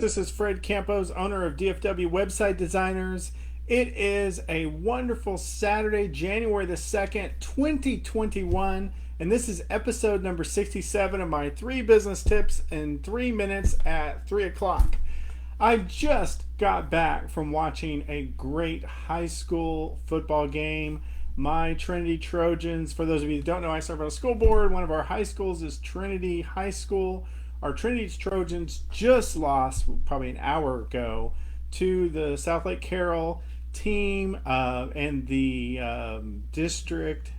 This is Fred Campos, owner of DFW Website Designers. It is a wonderful Saturday, January the 2nd, 2021, and this is episode number 67 of my 3 business tips in 3 minutes at 3 o'clock. I just got back from watching a great high school football game. My Trinity Trojans, for those of you that don't know, I serve on a school board. One of our high schools is Trinity High School. Our Trinity Trojans just lost probably an hour ago to the South Lake Carroll team and the district,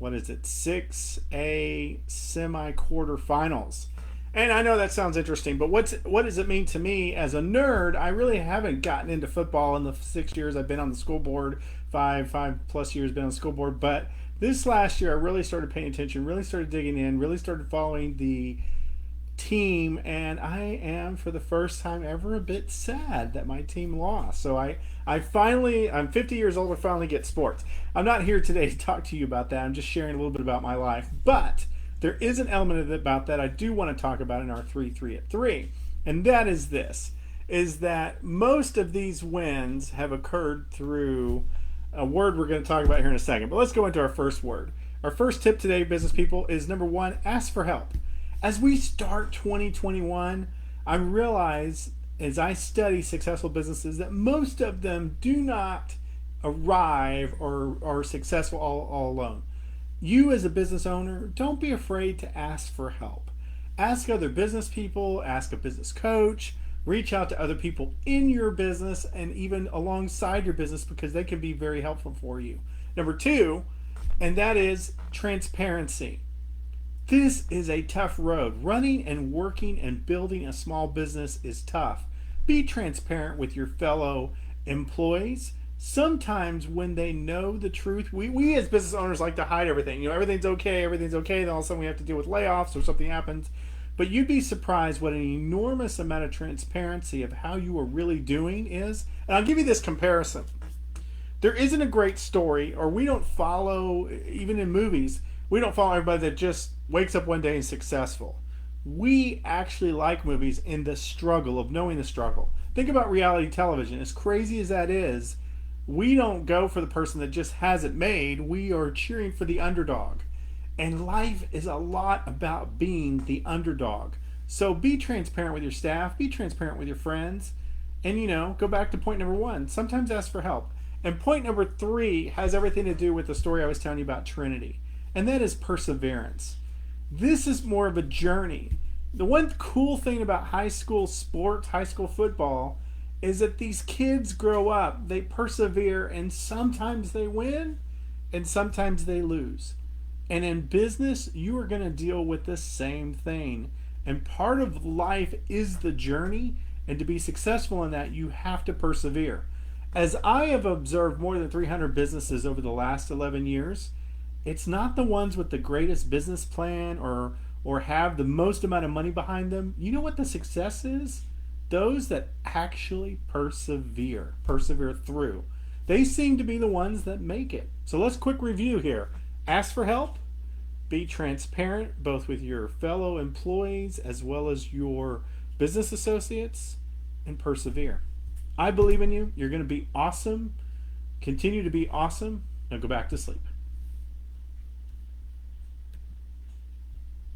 6A semi-quarterfinals. And I know that sounds interesting, but what does it mean to me as a nerd? I really haven't gotten into football in the 6 years I've been on the school board, five plus years been on the school board. But this last year, I really started paying attention, really started digging in, really started following the team, and I am for the first time ever a bit sad that my team lost. So I'm 50 years old. I finally get sports. I'm not here today to talk to you about that. I'm just sharing a little bit about my life, but there is an element of it about that I do want to talk about in our 3 at 3, and that is that most of these wins have occurred through a word we're going to talk about here in a second. But let's go into our first word. Our first tip today, business people, is number 1: ask for help. As we start 2021, I realize as I study successful businesses that most of them do not arrive or are successful all alone. You as a business owner, don't be afraid to ask for help. Ask other business people, ask a business coach, reach out to other people in your business and even alongside your business because they can be very helpful for you. Number 2, and that is transparency. This is a tough road. Running and working and building a small business is tough. Be transparent with your fellow employees. Sometimes when they know the truth, we as business owners like to hide everything. Everything's okay, then all of a sudden we have to deal with layoffs or something happens. But you'd be surprised what an enormous amount of transparency of how you are really doing is. And I'll give you this comparison. There isn't a great story, or we don't follow, even in movies, we don't follow everybody that just wakes up one day and is successful. We actually like movies in the struggle of knowing the struggle. Think about reality television. As crazy as that is, we don't go for the person that just has it made. We are cheering for the underdog. And life is a lot about being the underdog. So be transparent with your staff, be transparent with your friends, and go back to point number 1. Sometimes ask for help. And point number 3 has everything to do with the story I was telling you about Trinity. And that is perseverance. This is more of a journey. The one cool thing about high school sports, high school football, is that these kids grow up, they persevere, and sometimes they win, and sometimes they lose. And in business, you are going to deal with the same thing. And part of life is the journey, and to be successful in that, you have to persevere. As I have observed more than 300 businesses over the last 11 years, it's not the ones with the greatest business plan or have the most amount of money behind them. You know what the success is? Those that actually persevere through. They seem to be the ones that make it. So let's quick review here. Ask for help. Be transparent both with your fellow employees as well as your business associates, and persevere. I believe in you. You're going to be awesome. Continue to be awesome. Now go back to sleep.